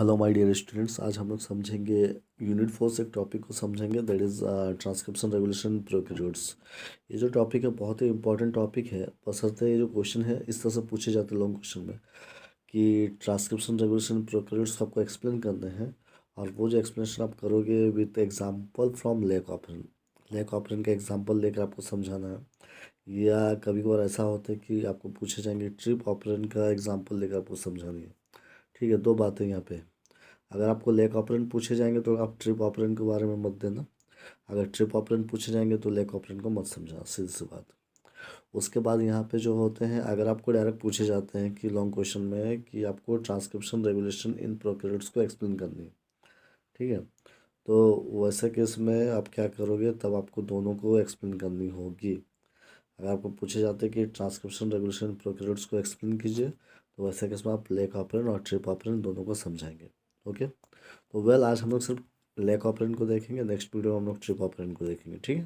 Hello my dear students, आज हम लोग समझेंगे यूनिट 4 से एक टॉपिक को समझेंगे, दैट इज़ ट्रांसक्रिप्शन रेगुलेशन प्रोक्यूर्स। ये जो टॉपिक है बहुत ही इंपॉर्टेंट टॉपिक है। बशर्ते ये जो क्वेश्चन है इस तरह से पूछे जाते हैं लॉन्ग क्वेश्चन में कि ट्रांसक्रिप्शन रेगुलेशन प्रोक्यूर्स आपको एक्सप्लेन करने हैं, और वो जो एक्सप्लेनेशन आप करोगे with example from lake operant. Lake operant का एग्जांपल लेकर आपको समझाना है, या कभी कभार ऐसा होता है कि आपको पूछे जाएंगे ट्रिप ऑपरेंट का एग्जांपल लेकर आपको समझानी है। ठीक है, दो बातें यहाँ पे। अगर आपको लेक ऑपरेंट पूछे जाएंगे तो आप ट्रिप ऑपरेंट के बारे में मत देना। अगर ट्रिप ऑपरेंट पूछे जाएंगे तो लेक ऑपरेंट को मत समझा, सीधी सी बात। उसके बाद यहाँ पे जो होते हैं, अगर आपको डायरेक्ट पूछे जाते हैं कि लॉन्ग क्वेश्चन में कि आपको ट्रांसक्रिप्शन रेगुलेशन इन प्रोक्यूर्स को एक्सप्लेन करनी है, ठीक है, तो वैसे केस में आप क्या करोगे, तब आपको दोनों को एक्सप्लेन करनी होगी। अगर आपको पूछे जाते हैं कि ट्रांसक्रिप्शन रेगुलेशन प्रोक्यूर्स को एक्सप्लेन कीजिए, तो वैसे केस में आप लेक ऑपरेंट और ट्रिप ऑपरेंट दोनों को समझाएंगे। ओके, तो आज हम लोग सिर्फ लेक ऑपरेंट को देखेंगे, नेक्स्ट वीडियो में हम लोग ट्रिप ऑपरेंट को देखेंगे। ठीक है,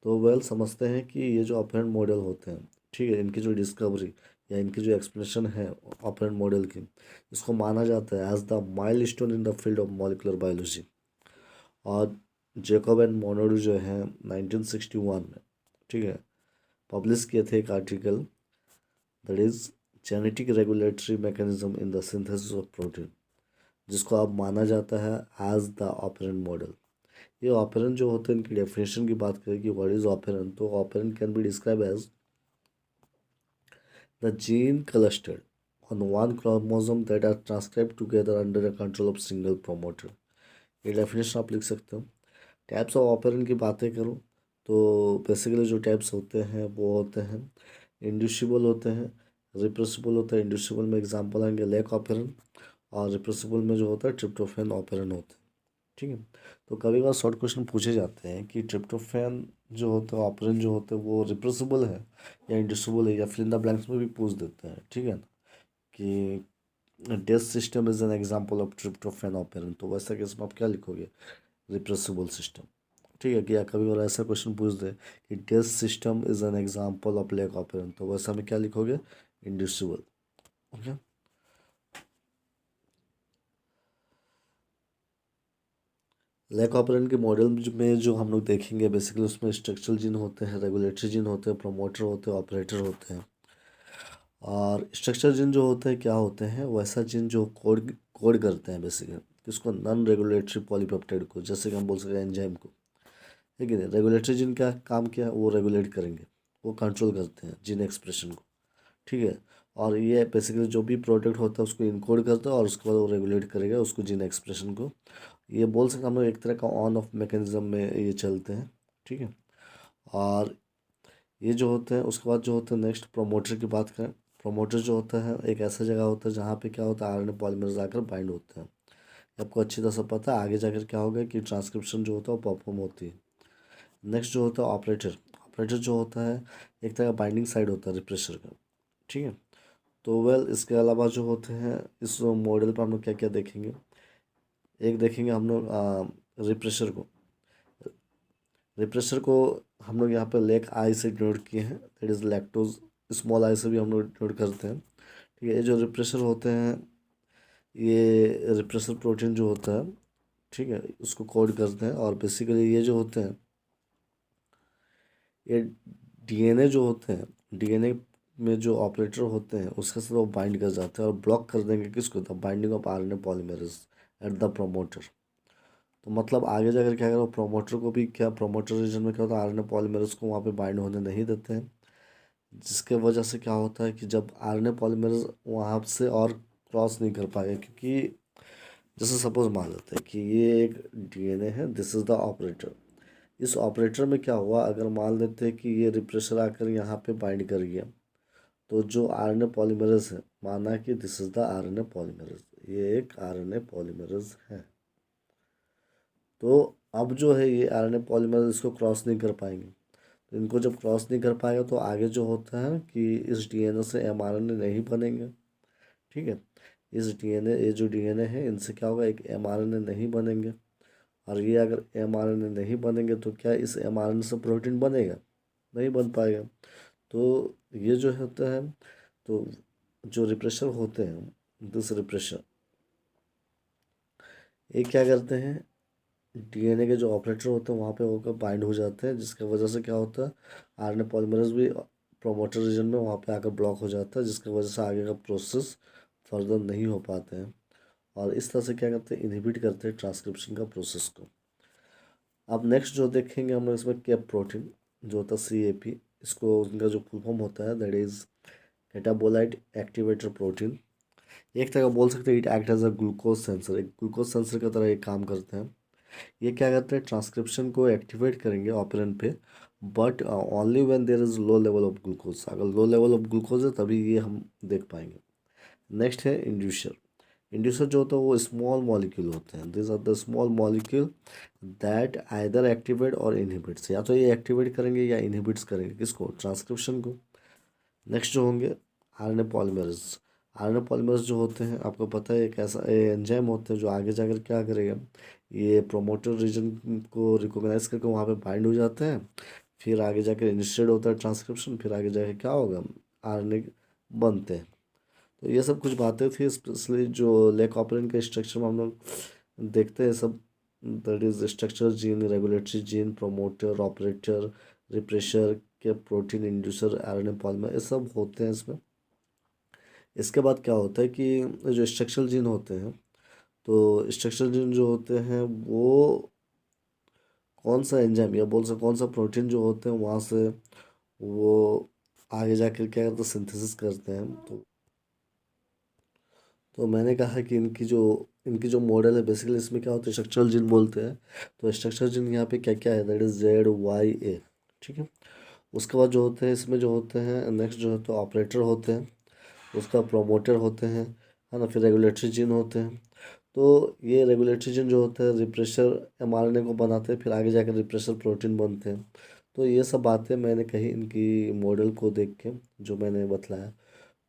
तो समझते हैं कि ये जो ऑपरेंट मॉडल होते हैं, ठीक है, इनकी जो डिस्कवरी या इनकी जो एक्सप्लेनेशन है ऑपरेंट मॉडल की, इसको माना जाता है as the milestone in the field of molecular biology. और जेकब एंड मोनोड जो है 1961 में, ठीक है, पब्लिश किए थे एक article, that is genetic regulatory mechanism in the synthesis of protein, जिसको अब माना जाता है एज द ऑपरेंट मॉडल। ये ऑपरेंट जो होते हैं, इनकी डेफिनेशन की बात करें कि व्हाट इज ऑपरेंट, तो operon can be describe as the gene clustered on one chromosome that are transcribed together under the control of single promoter। ये डेफिनेशन आप लिख सकते हो। टाइप्स ऑफ ऑपरेंट की बातें करूँ तो बेसिकली जो टाइप्स होते हैं वो होते हैं इंड्यूसिबल होते हैं, रिप्रेसिबल होता है। इंड्यूसिबल में एग्जांपल आएंगे लेक ऑपरेंट, और रिप्रेसिबल में जो होता है ट्रिप्टोफैन ऑपरेंट होते हैं। ठीक है, तो कभी कभार शॉर्ट क्वेश्चन पूछे जाते हैं कि ट्रिप्टोफैन जो होता है ऑपरेंट जो होते हैं वो रिप्रेसिबल है या इंड्यूसिबल है, या फिल इन द ब्लैंक्स में भी पूछ देते हैं। ठीक है ना, कि this system is an example of tryptophan operon, तो वैसा केस में आप क्या लिखोगे, रिप्रेसिबल सिस्टम। ठीक है, कि या कभी और ऐसा क्वेश्चन पूछ दे कि this system is an example of lac operon, तो वैसा में क्या लिखोगे, इंड्यूसिबल। ओके, लैक ऑपरेंट के मॉडल में जो हम लोग देखेंगे बेसिकली उसमें स्ट्रक्चरल जीन होते हैं, रेगुलेटरी जीन होते हैं, प्रोमोटर होते हैं, ऑपरेटर होते हैं। और स्ट्रक्चरल जीन जो होते हैं क्या होते हैं, वैसा जीन जो कोड कोड करते हैं बेसिकली किसको, नॉन रेगुलेटरी पॉलीपेप्टाइड को, जैसे कि हम बोल सकते हैं एंजाइम को। लेकिन रेगुलेटरी जीन का काम क्या है, वो रेगुलेट करेंगे, वो कंट्रोल करते हैं जीन एक्सप्रेशन को। ठीक है, और ये बेसिकली जो भी प्रोडक्ट होता है उसको इनकोड करता है, और उसके बाद वो रेगुलेट करेगा उसको जीन एक्सप्रेशन को। ये बोल सकते हैं हम लोग एक तरह का ऑन ऑफ मैकेनिज्म में ये चलते हैं। ठीक है, और ये जो होते हैं उसके बाद जो होते हैं नेक्स्ट प्रोमोटर की बात करें। प्रोमोटर जो होता है एक ऐसा जगह होता है जहाँ पे क्या होता है, आरएनए पॉलीमरेज आकर बाइंड होते हैं। आपको अच्छी तरह से पता है आगे जाकर क्या होगा कि ट्रांसक्रिप्शन जो होता है वो परफॉर्म होती है। नेक्स्ट जो होता है ऑपरेटर। ऑपरेटर जो होता है एक तरह का बाइंडिंग साइड होता है रिप्रेशर का। ठीक है, तो इसके अलावा जो होते हैं इस मॉडल पर हम लोग क्या क्या देखेंगे, एक देखेंगे हम लोग रिप्रेशर को। रिप्रेशर को हम लोग यहाँ पर लेक आई से डिनोट किए हैं, that is lactose, small I से भी हम लोग डिनोट करते हैं। ठीक है, ये जो रिप्रेशर होते हैं, ये रिप्रेशर प्रोटीन जो होता है, ठीक है, उसको कोड करते हैं। और बेसिकली ये जो होते हैं ये डीएनए जो होते हैं, डीएनए में जो ऑपरेटर होते हैं उसके साथ वो बाइंड कर जाते हैं और ब्लॉक कर देंगे किसको, the binding of RNA polymerase at the promoter. तो मतलब आगे जाकर क्या करो, प्रोमोटर को भी क्या, प्रोमोटर रीजन में क्या होता है, आरएनए पॉलीमरेज को वहाँ पे बाइंड होने नहीं देते हैं, जिसके वजह से क्या होता है कि जब आरएनए पॉलीमरेज वहाँ से और क्रॉस नहीं कर पाएगा, क्योंकि जैसे सपोज मान लेते हैं कि ये एक डीएनए है, दिस इज़ द ऑपरेटर। इस ऑपरेटर में क्या हुआ, अगर मान लेते हैं कि ये रिप्रेशर आकर यहाँ पे बाइंड कर गया, तो जो आरएनए पॉलीमरेज है, माना कि this is the RNA polymerase, ये एक आरएनए पॉलीमरेज है, तो अब जो है ये आरएनए पॉलीमरेज इसको क्रॉस नहीं कर पाएंगे। तो इनको जब क्रॉस नहीं कर पाएगा तो आगे जो होता है कि इस डीएनए से एमआरएनए नहीं बनेंगे। ठीक है, इस डीएनए, ये जो डीएनए है इनसे क्या होगा, एक एमआरएनए नहीं बनेंगे। और ये अगर एमआरएनए नहीं बनेंगे तो क्या इस एमआरएनए से प्रोटीन बनेगा, नहीं बन पाएगा। तो ये जो होता है, तो जो रिप्रेशर होते हैं, दिस रिप्रेशर, ये क्या करते हैं, डीएनए के जो ऑपरेटर होते हैं वहाँ पे होकर बाइंड हो जाते हैं, जिसकी वजह से क्या होता है, आरएनए पॉलीमरेज भी प्रोमोटर रीजन में वहाँ पे आकर ब्लॉक हो जाता है, जिसकी वजह से आगे का प्रोसेस फर्दर नहीं हो पाते हैं। और इस तरह से क्या करते हैं, इनहिबिट करते हैं ट्रांसक्रिप्शन का प्रोसेस को। अब नेक्स्ट जो देखेंगे हम लोग इसमें कैप प्रोटीन जो होता है CAP, इसको उनका जो फुल फॉर्म होता है that is catabolite activator protein. एक तरह का बोल सकते हैं it act as a glucose sensor, एक ग्लूकोज सेंसर की तरह ये काम करते हैं। ये क्या करते हैं, ट्रांसक्रिप्शन को एक्टिवेट करेंगे ऑपरेंट पे, but only when there is low level of glucose. अगर लो लेवल ऑफ ग्लूकोज है तभी ये हम देख पाएंगे। नेक्स्ट है इंड्यूसर। इंड्यूसर जो होता है वो स्मॉल मॉलिक्यूल होते हैं, this are the small molecule that either activate or inhibits, या तो ये एक्टिवेट करेंगे या इनहिबिट्स करेंगे किसको, ट्रांसक्रिप्शन को। नेक्स्ट जो होंगे आरएनए पॉलीमरेज। आरएनए पॉलीमरेज जो होते हैं आपको पता है एक ऐसा एंजाइम होते हैं जो आगे जाकर क्या करेगा, ये प्रोमोटर रीजन को रिकॉग्नाइज करके वहाँ पे बाइंड हो जाते हैं, फिर आगे जाकर इनिशिएट होता है ट्रांसक्रिप्शन, फिर आगे जाकर क्या होगा, आरएनए बनते हैं। तो ये सब कुछ बातें थी, स्पेशली जो लेक ऑपरेंट के स्ट्रक्चर में हम लोग देखते हैं सब, that is structure gene, regulatory gene, promoter, operator, refresher के प्रोटीन, इंड्यूसर, आरएनए पॉलीमर, ये सब होते हैं इसमें। इसके बाद क्या होता है कि जो स्ट्रक्चरल जीन होते हैं, तो स्ट्रक्चरल जीन जो होते हैं वो कौन सा एंजाइम या बोल सकते कौन सा प्रोटीन जो होते हैं वहाँ से वो आगे जाकर क्या करते हैं, सिंथेसिस करते हैं। तो मैंने कहा कि इनकी जो मॉडल है बेसिकली इसमें क्या होता है, स्ट्रक्चरल जीन बोलते हैं। तो स्ट्रक्चरल जीन यहाँ पे क्या क्या है, दैट इज ZYA, ठीक है। उसके बाद जो होते हैं इसमें जो होते हैं नेक्स्ट जो है तो ऑपरेटर होते हैं, उसका प्रोमोटर होते हैं, है ना, फिर रेगुलेटरी जीन होते हैं। तो ये रेगुलेटरी जीन जो होते हैं रिप्रेशर mRNA को बनाते हैं, फिर आगे जाकर रिप्रेशर प्रोटीन बनते हैं। तो ये सब बातें मैंने कही इनकी मॉडल को देख के जो मैंने बतलाया।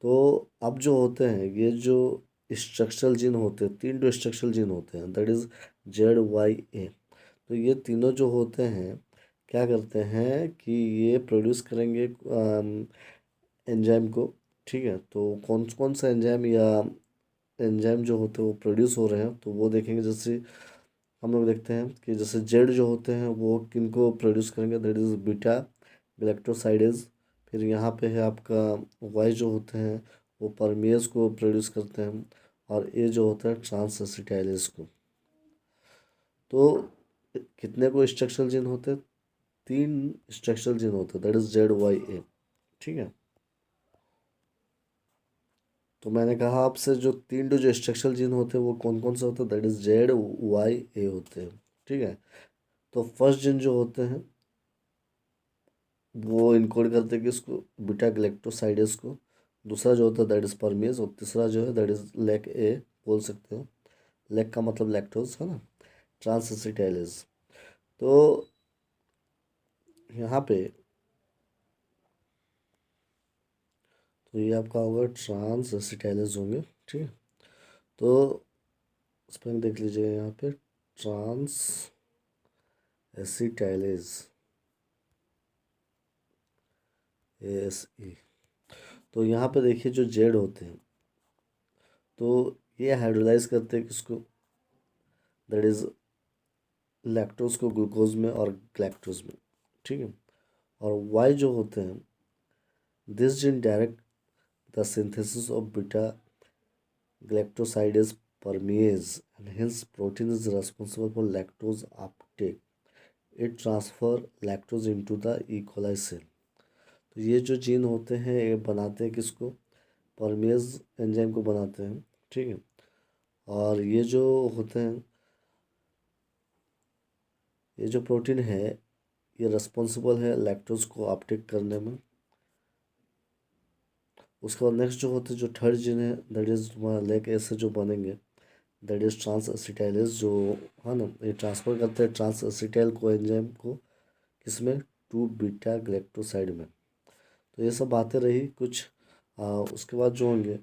तो अब जो होते हैं ये जो स्ट्रक्चरल जीन होते हैं, तीन जो स्ट्रक्चरल जीन होते हैं दैट इज़ ZYA। तो ये तीनों जो होते हैं क्या करते हैं कि ये प्रोड्यूस करेंगे एंजाइम को, ठीक है। तो कौन कौन सा एंजाइम या एंजाइम जो होते हैं वो प्रोड्यूस हो रहे हैं तो वो देखेंगे। जैसे हम लोग देखते हैं कि जैसे जेड जो होते हैं वो किनको प्रोड्यूस करेंगे, दैट इज़ बीटा गैलेक्टोसाइडेज। फिर यहाँ पे है आपका वाई जो होते हैं वो परमेज को प्रोड्यूस करते हैं, और ए जो होता है ट्रांस एसिटाइलेज को। तो कितने को स्ट्रक्चरल जीन होते हैं, तीन स्ट्रक्चरल जीन होते हैं दैट इज ZYA, ठीक है। तो मैंने कहा आपसे जो तीन जो स्ट्रक्चरल जीन होते हैं वो कौन कौन से होते हैं, दैट इज ZYA होते हैं, ठीक है। तो फर्स्ट जीन जो होते हैं वो इनकोड करते हैं कि इसको बीटा गैलेक्टोसाइडेज को, दूसरा जो होता है दैट इज परमेज, और तीसरा जो है दैट इज लेक ए बोल सकते हो, लेक का मतलब लैक्टोज है ना, ट्रांस एसिटाइलेज। तो यहाँ पे तो ये आपका होगा ट्रांस एसिटाइलेज होंगे, ठीक है। तो इस पर देख लीजिएगा यहाँ पे ट्रांस एसिटाइलेज ASE। तो यहाँ पे देखिए जो जेड होते हैं तो ये हाइड्रोलाइज करते हैं किसको, दैट इज लैक्टोज को ग्लूकोज में और ग्लैक्टोज में, ठीक है। और वाई जो होते हैं this gene direct the synthesis of beta galactosidase permease and hence protein is responsible for lactose uptake. It transfer lactose into the E. coli cell. तो ये जो जीन होते हैं ये बनाते हैं किसको, परमेज एंजाइम को बनाते हैं, ठीक है। और ये जो होते हैं ये जो प्रोटीन है ये रिस्पॉन्सिबल है लैक्टोज को अपटेक करने में। उसके बाद नेक्स्ट जो होते हैं जो थर्ड जीन है दैट इज लेक ऐसे जो बनेंगे दैट इज ट्रांस एसिटाइलेज जो है ना, ये ट्रांसफर करते हैं ट्रांस एसिटाइल को एंजाइम को किसमें, टू बीटा ग्लैक्टोसाइड में। तो ये सब बातें रही कुछ। उसके बाद जो होंगे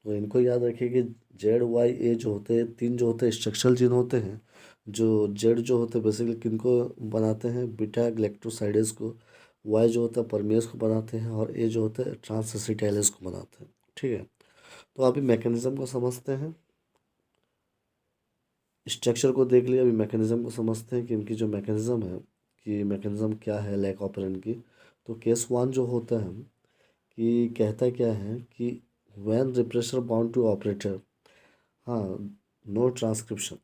तो इनको याद रखिए कि ZYA जो होते हैं तीन जो होते हैं स्ट्रक्चरल जीन होते हैं। जो जेड जो होते हैं बेसिकली किनको बनाते हैं, बीटा ग्लैक्टोसाइडेज को, वाई जो होता है परमेज को बनाते हैं, और ए जो होता है ट्रांस एसिटाइलेज को बनाते हैं, ठीक है। तो अभी मैकेनिज्म को समझते हैं, स्ट्रक्चर को देख लिया, अभी मैकेनिज्म को समझते हैं कि इनकी जो मैकेनिज्म है कि मैकेनिज्म क्या है लैक ऑपरेंड की। तो केस वन जो होता है कि कहता क्या है कि when repressor bound to operator, हाँ, नो ट्रांसक्रिप्शन,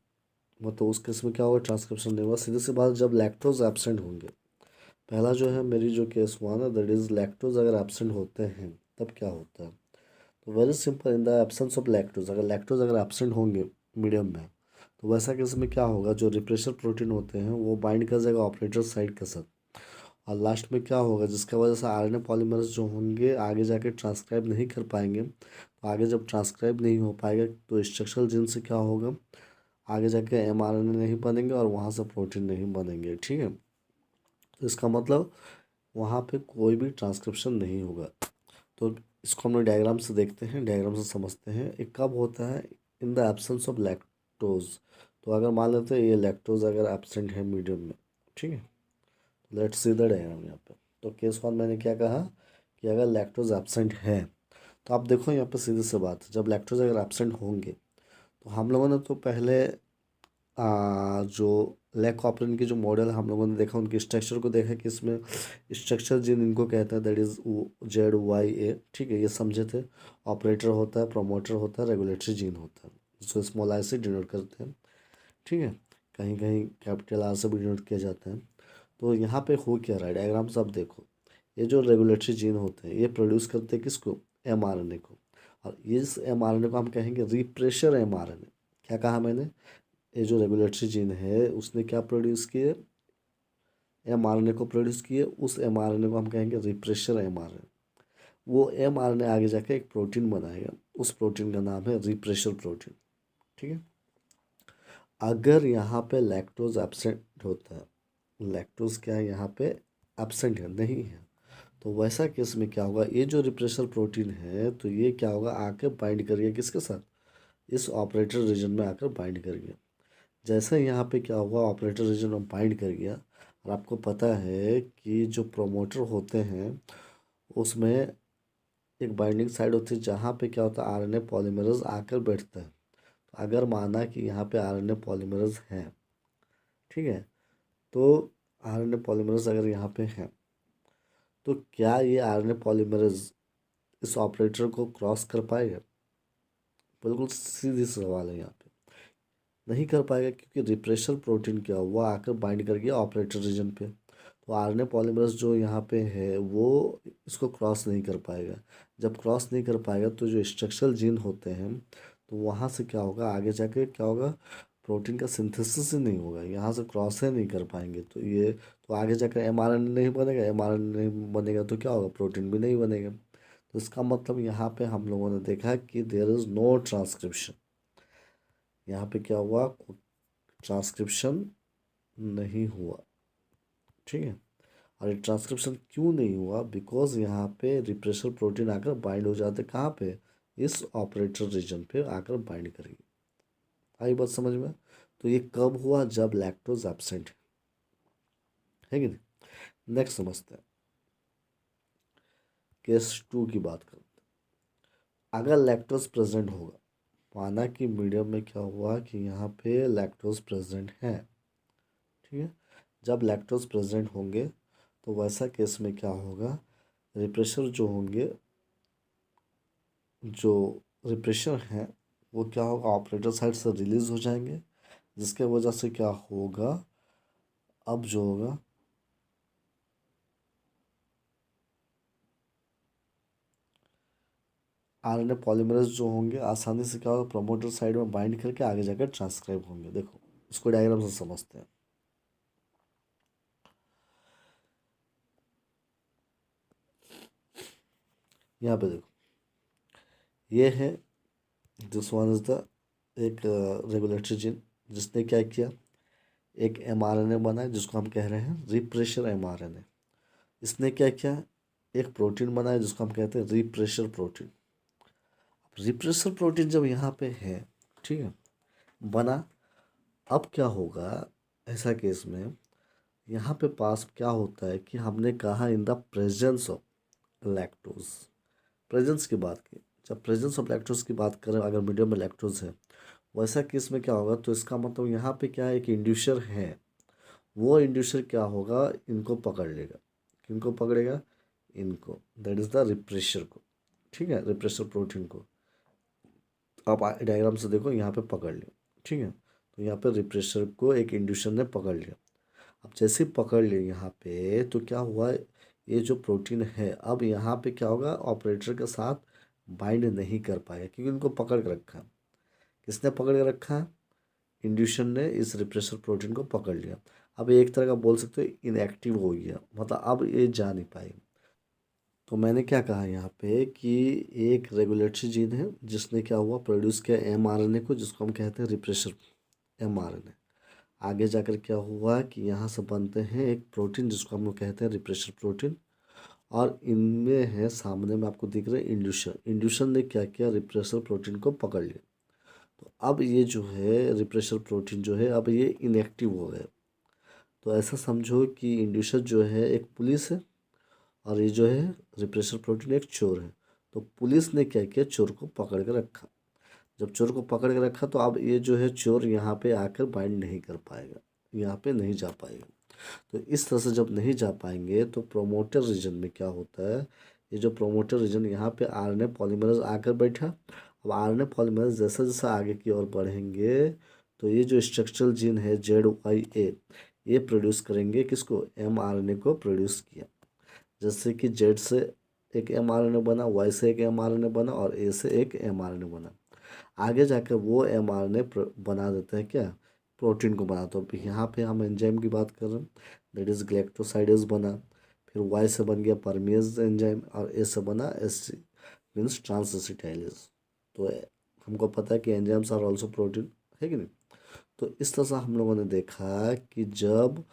मतलब उस केस में क्या होगा, ट्रांसक्रिप्शन नहीं होगा। सीधी सी बात, जब लैक्टोज एब्सेंट होंगे, पहला जो है मेरी जो केस वन है दैट इज लैक्टोज अगर एब्सेंट होते हैं तब क्या होता है। तो very simple, in the absence of lactose, अगर लैक्टोज अगर एब्सेंट होंगे मीडियम में, तो वैसा केस में क्या होगा, जो रिप्रेशर प्रोटीन होते हैं वो बाइंड कर जाएगा ऑपरेटर साइड के साथ, और लास्ट में क्या होगा, जिसकी वजह से आरएनए पॉलीमर्स जो होंगे आगे जाके ट्रांसक्राइब नहीं कर पाएंगे। तो आगे जब ट्रांसक्राइब नहीं हो पाएगा तो स्ट्रक्चरल जीन से क्या होगा, आगे जाके एमआरएनए नहीं बनेंगे और वहाँ से प्रोटीन नहीं बनेंगे। ठीक है, तो इसका मतलब वहाँ पे कोई भी ट्रांसक्रिप्शन नहीं होगा। तो इसको हम लोग डायग्राम से देखते हैं, डायग्राम से समझते हैं। एक कब होता है, in the absence of lactose. तो अगर मान लेते हैं ये लैक्टोज अगर एब्सेंट है मीडियम में, ठीक है, लेट्स सी द डायग्राम यहाँ पे। तो केस वन मैंने क्या कहा कि अगर लैक्टोज एब्सेंट है, तो आप देखो यहाँ पे सीधी सी बात, जब लैक्टोज अगर एब्सेंट होंगे तो हम लोगों ने तो पहले जो लैक ऑपरेन की जो मॉडल हम लोगों ने देखा, उनके स्ट्रक्चर को देखा कि इसमें स्ट्रक्चर जिन इनको कहता है दैट इज़ ZYA। ठीक है, ये समझे थे। ऑपरेटर होता है, प्रोमोटर होता है, रेगुलेटरी जीन होता है, जिसको स्मॉल आई से डिनोट करते हैं। ठीक है, कहीं कहीं कैपिटल आर से भी डिनोट किया जाता है। तो यहाँ पे हो क्या रहा है, डायग्राम से आप देखो, ये जो रेगुलेटरी जीन होते हैं ये प्रोड्यूस करते हैं किसको, mRNA को। और इस mRNA को हम कहेंगे रिप्रेशर mRNA। क्या कहा मैंने, ये जो रेगुलेटरी जीन है उसने क्या प्रोड्यूस किए, mRNA को प्रोड्यूस किए। उस mRNA को हम कहेंगे रिप्रेशर mRNA। वो mRNA आगे जाके एक प्रोटीन बनाएगा, उस प्रोटीन का नाम है रिप्रेशर प्रोटीन। ठीक है, अगर यहाँ पे लैक्टोज एब्सेंट होता है, लैक्टोज क्या है यहाँ पे एब्सेंट है, नहीं है, तो वैसा केस में क्या होगा, ये जो रिप्रेशर प्रोटीन है तो ये क्या होगा, आके बाइंड करिए किसके साथ, इस ऑपरेटर रीजन में आकर बाइंड करिए। जैसे यहाँ पे क्या हुआ, ऑपरेटर रीजन में बाइंड कर गया, और आपको पता है कि जो प्रोमोटर होते हैं उसमें एक बाइंडिंग साइड होती है जहाँ पे क्या होता है, आरएनए पॉलीमरेज आकर बैठता है। तो अगर माना कि यहाँ पे आरएनए पॉलीमरेज है, ठीक है, तो आरएनए पॉलीमरेज अगर यहाँ पे है तो क्या ये आरएनए पॉलीमरेज इस ऑपरेटर को क्रॉस कर पाएगा, बिल्कुल सीधी सवाल है यहाँ पे, नहीं कर पाएगा, क्योंकि रिप्रेशर प्रोटीन क्या हुआ, आकर बाइंड कर गया ऑपरेटर रीजन पे। तो आरएनए पॉलीमरेज जो यहाँ पे है वो इसको क्रॉस नहीं कर पाएगा। जब क्रॉस नहीं कर पाएगा तो जो स्ट्रक्चरल जीन होते हैं तो वहाँ से क्या होगा, आगे जाके क्या होगा, प्रोटीन का सिंथेसिस ही नहीं होगा, यहाँ से क्रॉस ही नहीं कर पाएंगे। तो ये तो आगे जाकर एमआरएनए नहीं बनेगा, एमआरएनए नहीं बनेगा तो क्या होगा, प्रोटीन भी नहीं बनेगा। तो इसका मतलब यहाँ पे हम लोगों ने देखा कि देयर इज़ नो ट्रांसक्रिप्शन। यहाँ पे क्या हुआ, ट्रांसक्रिप्शन नहीं हुआ। ठीक है, और ये ट्रांसक्रिप्शन क्यों नहीं हुआ, बिकॉज यहाँ पे रिप्रेशर प्रोटीन आकर बाइंड हो जाते, कहाँ पे, इस ऑपरेटर रीजन पे आकर बाइंड करेगी। आई बात समझ में। तो ये कब हुआ, जब लैक्टोज एब्सेंट है कि नहीं। नेक्स्ट समझते हैं, केस टू की बात करते हैं। अगर लैक्टोज प्रेजेंट होगा, माना कि मीडियम में क्या हुआ कि यहाँ पे लैक्टोज प्रेजेंट है, ठीक है, जब लैक्टोज प्रेजेंट होंगे तो वैसा केस में क्या होगा, रिप्रेशर जो होंगे, जो रिप्रेशर हैं वो क्या होगा, ऑपरेटर साइड से रिलीज हो जाएंगे, जिसके वजह से क्या होगा, अब जो होगा आरएनए पॉलीमरेज जो होंगे आसानी से क्या होगा, प्रोमोटर साइड में बाइंड करके आगे जाकर ट्रांसक्राइब होंगे। देखो इसको डायग्राम से समझते हैं। यहाँ पे देखो, ये है, दिस वन इज द एक रेगुलेटरी जीन, जिसने क्या किया, एक mRNA बना है जिसको हम कह रहे हैं रिप्रेशर mRNA। इसने क्या किया, एक प्रोटीन बनाया जिसको हम कहते हैं रिप्रेशर प्रोटीन। रिप्रेशर प्रोटीन जब यहाँ पे है, ठीक है, बना, अब क्या होगा, ऐसा केस में यहाँ पे पास क्या होता है कि हमने कहा in the presence of lactose, presence की बात की, जब प्रेजेंस ऑफ लैक्टोज की बात करें, अगर मीडियम में लैक्टोज है, वैसा केस में क्या होगा, तो इसका मतलब यहाँ पे क्या है, एक इंड्यूसर है, वो इंड्यूसर क्या होगा, इनको पकड़ लेगा। किनको पकड़ेगा, इनको, दैट इज़ द रिप्रेशर को। ठीक है, रिप्रेशर प्रोटीन को आप डायग्राम से देखो, यहाँ पे पकड़ लिया। ठीक है, तो यहाँ पे रिप्रेशर को एक इंड्यूसर ने पकड़ लिया। अब जैसे ही पकड़ लिया यहाँ पे, तो क्या हुआ, ये जो प्रोटीन है अब यहाँ पे क्या होगा, ऑपरेटर के साथ बाइंड नहीं कर पाएगा, क्योंकि इनको पकड़ के रखा है। किसने पकड़ के रखा है, इंड्यूशन ने इस रिप्रेशर प्रोटीन को पकड़ लिया। अब एक तरह का बोल सकते हो इनएक्टिव हो गया, मतलब अब ये जा नहीं पाएगी। तो मैंने क्या कहा यहाँ पे कि एक रेगुलेटरी जीन है जिसने क्या हुआ, प्रोड्यूस किया एमआरएनए को, जिसको हम कहते हैं रिप्रेशर एमआरएनए। आगे जाकर क्या हुआ कि यहाँ से बनते हैं एक प्रोटीन जिसको हम लोग कहते हैं रिप्रेशर प्रोटीन, और इनमें है, सामने में आपको दिख रहा है इंड्यूशन। इंड्यूशन ने क्या किया, रिप्रेशर प्रोटीन को पकड़ लिया। तो अब ये जो है रिप्रेशर प्रोटीन जो है, अब ये इनएक्टिव हो गए। तो ऐसा समझो कि इंड्यूसर जो है एक पुलिस है, और ये जो है रिप्रेशर प्रोटीन एक चोर है। तो पुलिस ने क्या किया, चोर को पकड़ के रखा। जब चोर को पकड़ के रखा, तो अब ये जो है चोर यहाँ पे आकर बाइंड नहीं कर पाएगा, यहाँ पे नहीं जा पाएगा। तो इस तरह से जब नहीं जा पाएंगे, तो प्रोमोटर रीजन में क्या होता है, ये जो प्रोमोटर रीजन यहाँ पे आरएनए पॉलीमरेज आकर बैठा। अब आरएनए पॉलीमरेज जैसा जैसा आगे की ओर बढ़ेंगे, तो ये जो स्ट्रक्चरल जीन है ZYA, ये प्रोड्यूस करेंगे किसको, mRNA को प्रोड्यूस किया। जैसे कि जेड से एक mRNA बना, वाई से एक mRNA बना, और ए से एक mRNA बना। आगे जाकर वो mRNA बना देते हैं क्या, प्रोटीन को बना। तो यहाँ पे हम एंजाइम की बात कर रहे हैं, दैट इज ग्लैक्टोसाइडेज बना। फिर वाई से बन गया परमेज एंजाइम, और ए से बना एस मीन्स ट्रांसएसिटाइलेज। तो हमको पता है कि एंजाइम्स आर ऑल्सो प्रोटीन, है कि नहीं। तो इस तरह से हम लोगों ने देखा कि जब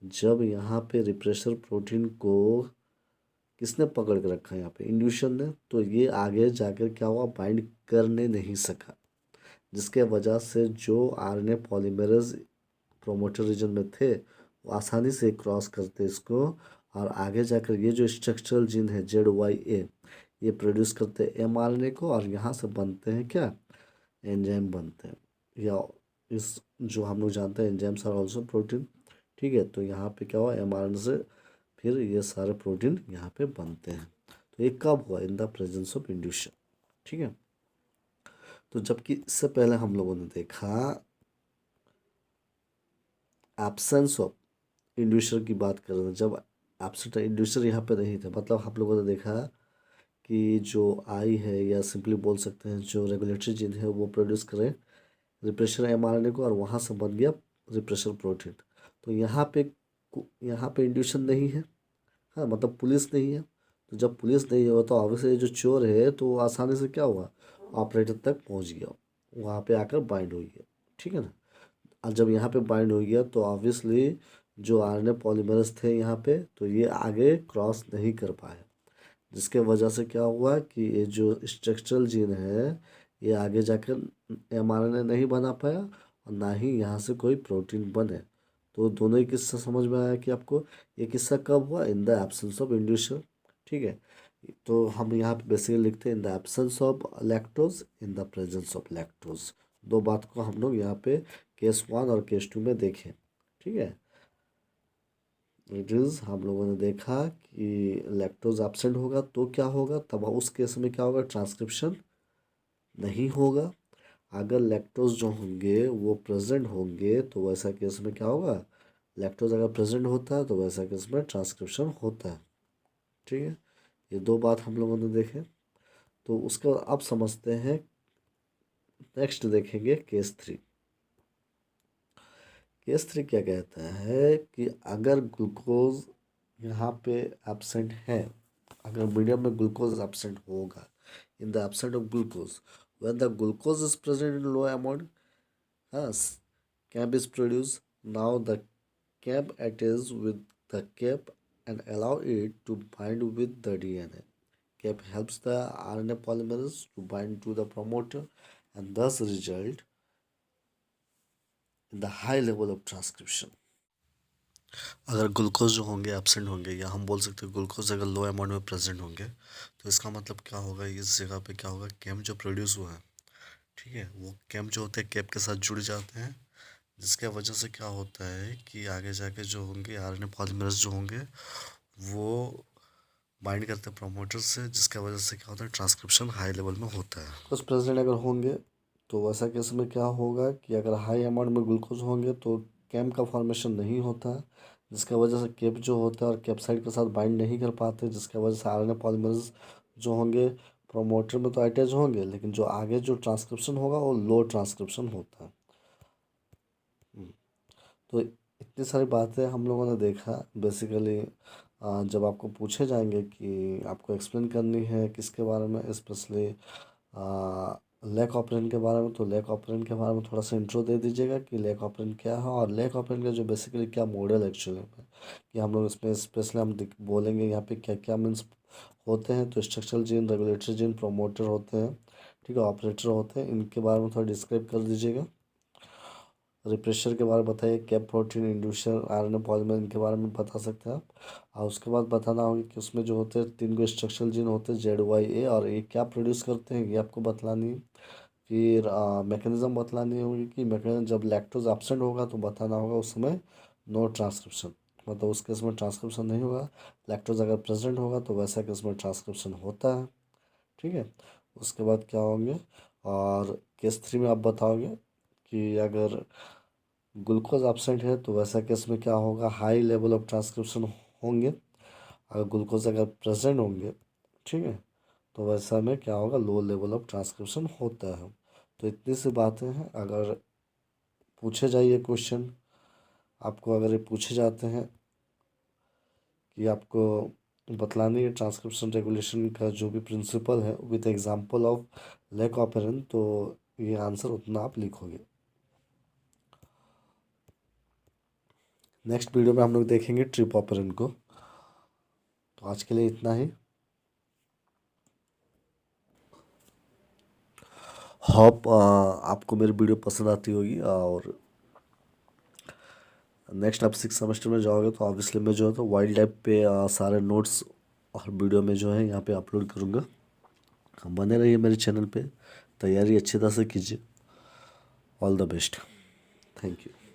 जब यहाँ पे रिप्रेशर प्रोटीन को किसने पकड़ के रखा है, यहाँ पे इंड्यूशन ने, तो ये आगे जाकर क्या हुआ, बाइंड करने नहीं सका, जिसके वजह से जो आरएनए पॉलीमरेज प्रोमोटर रीजन में थे, वो आसानी से क्रॉस करते इसको, और आगे जाकर ये जो स्ट्रक्चरल जीन है ZYA, ये प्रोड्यूस करते हैं mRNA को, और यहाँ से बनते हैं क्या, एंजाइम बनते हैं। या इस जो हम लोग जानते हैं एंजाइम्स आर ऑल्सो प्रोटीन। ठीक है, तो यहाँ पे क्या हुआ, mRNA से फिर ये सारे प्रोटीन यहाँ पे बनते हैं। तो ये कब हुआ, इन द प्रेजेंस ऑफ इंड्यूशन। ठीक है, तो जबकि इससे पहले हम लोगों ने देखा एब्सेंस ऑफ इंड्यूसर की बात कर रहे थे, जब एब्सेंट इंड्यूसर यहाँ पे नहीं थे, मतलब हम लोगों ने देखा कि जो आई है, या सिंपली बोल सकते हैं जो रेगुलेटरी जीन है, वो प्रोड्यूस करे रिप्रेशर mRNA को, और वहाँ से बन गया रिप्रेशर प्रोटीन। तो यहाँ पे इंड्यूशन नहीं है, हाँ, मतलब पुलिस नहीं है। तो जब पुलिस नहीं हो, तो ऑब्वियसली जो चोर है, तो वो आसानी से क्या हुआ, ऑपरेटर तक पहुँच गया, वहाँ पे आकर बाइंड हो गया। ठीक है ना। और जब यहाँ पे बाइंड हो गया, तो ऑब्वियसली जो आरएनए पॉलीमरेज थे यहाँ पे, तो ये आगे क्रॉस नहीं कर पाए, जिसके वजह से क्या हुआ कि ये जो स्ट्रक्चरल जीन है, ये आगे जाकर mRNA नहीं बना पाया, और ना ही यहाँ से कोई प्रोटीन बने। तो दोनों ही किस्सा समझ में आया कि आपको, ये किस्सा कब हुआ, in the absence of inducer. ठीक है, तो हम यहाँ पे बेसिकली लिखते हैं in the absence of lactose, in the presence of lactose. दो बात को हम लोग यहाँ पे केस 1 और केस 2 में देखें। ठीक है, इट इज़, हम लोगों ने देखा कि लैक्टोज एब्सेंट होगा तो क्या होगा, तब उस केस में क्या होगा, ट्रांसक्रिप्शन नहीं होगा। अगर लैक्टोज जो होंगे वो प्रेजेंट होंगे, तो वैसा केस में क्या होगा, लैक्टोज अगर प्रेजेंट होता है, तो वैसा केस में ट्रांसक्रिप्शन होता है। ठीक है, ये दो बात हम लोगों ने देखे। तो उसका अब समझते हैं, नेक्स्ट देखेंगे केस 3। केस 3 क्या कहता है कि अगर ग्लूकोज यहाँ पे एब्सेंट है, अगर मीडियम में ग्लूकोज एब्सेंट होगा, in the absent of glucose, when the glucose is present in low amount, yes, cap is produced. Now the cap attaches with the cap and allow it to bind with the DNA. Cap helps the RNA polymerase to bind to the promoter and thus result in the high level of transcription. अगर glucose जो होंगे absent होंगे, या हम बोल सकते हैं glucose अगर लो अमाउंट में प्रेजेंट होंगे, तो इसका मतलब क्या होगा, इस जगह पे क्या होगा, केम जो प्रोड्यूस हुआ है, ठीक है, वो केम जो होते हैं केप के साथ जुड़ जाते हैं, जिसके वजह से क्या होता है कि आगे जाके जो होंगे आरएनए पॉलीमरेज जो होंगे वो बाइंड करते हैं प्रोमोटर से, जिसके वजह से क्या होता है, ट्रांसक्रिप्शन हाई लेवल में होता है। कुछ प्रेजेंट अगर होंगे तो वैसा केस में क्या होगा कि अगर हाई अमाउंट में ग्लूकोज होंगे तो कैम का फॉर्मेशन नहीं होता है, जिसकी वजह से केप जो होता है और केपसाइड के साथ बाइंड नहीं कर पाते, जिसकी वजह से आरएनए पॉलीमरेज जो होंगे प्रोमोटर में तो अटैच होंगे, लेकिन जो आगे जो ट्रांसक्रिप्शन होगा वो लो ट्रांसक्रिप्शन होता है। तो इतनी सारी बातें हम लोगों ने देखा बेसिकली। जब आपको पूछे जाएंगे कि आपको एक्सप्लेन करनी है किसके बारे में, स्पेशली लैक ऑपरेंट के बारे में, तो लैक ऑपरेंट के बारे में थोड़ा सा इंट्रो दे दीजिएगा कि लैक ऑपरेंट क्या है और लैक ऑपरेंट का जो बेसिकली क्या मॉडल एक्चुअली में, कि हम लोग इसमें स्पेशली हम बोलेंगे यहाँ पे क्या क्या मीन्स होते हैं। तो structural gene, regulatory gene, promoter होते हैं, ठीक है, ऑपरेटर होते हैं, इनके बारे में थोड़ा डिस्क्राइब कर दीजिएगा। रिप्रेशर के बारे में बताइए, cap protein, inducer, RNA polymer, इनके बारे में बता सकते हैं आप। और उसके बाद बताना होगा कि उसमें जो होते हैं 3 स्ट्रक्चरल जीन होते हैं, ZYA, और ये क्या प्रोड्यूस करते हैं ये आपको बतलानी है। फिर मैकेनिज्म बतलानी होगी कि मैकेनिज्म जब लैक्टोज एब्सेंट होगा तो बताना होगा उस समय नो ट्रांसक्रिप्शन, मतलब उस केस में ट्रांसक्रिप्शन नहीं होगा। लैक्टोज अगर प्रेजेंट होगा तो वैसा केस में ट्रांसक्रिप्शन होता है, ठीक है। उसके बाद क्या होंगे, और केस 3 में आप बताओगे कि अगर ग्लूकोज एब्सेंट है तो वैसा केस में क्या होगा, हाई लेवल ऑफ ट्रांसक्रिप्शन होंगे। अगर ग्लूकोज अगर प्रेजेंट होंगे, ठीक है, तो वैसा में क्या होगा, लो लेवल ऑफ ट्रांसक्रिप्शन होता है। तो इतनी सी बातें हैं। अगर पूछे जाइए क्वेश्चन, आपको अगर ये पूछे जाते हैं कि आपको बतलानी है ट्रांसक्रिप्शन रेगुलेशन का जो भी प्रिंसिपल है with example of lac operon, तो ये आंसर उतना आप लिखोगे। नेक्स्ट वीडियो में हम लोग देखेंगे ट्रिप ऑपरेंट को। तो आज के लिए इतना ही। होप आपको मेरी वीडियो पसंद आती होगी, और नेक्स्ट आप 6 सेमेस्टर में जाओगे तो ऑब्वियसली मैं जो है तो वाइल्ड लाइफ पे सारे नोट्स और वीडियो में जो है यहाँ पे अपलोड करूँगा। बने रहिए मेरे चैनल पे, तैयारी अच्छी तरह से कीजिए। All the best, thank you.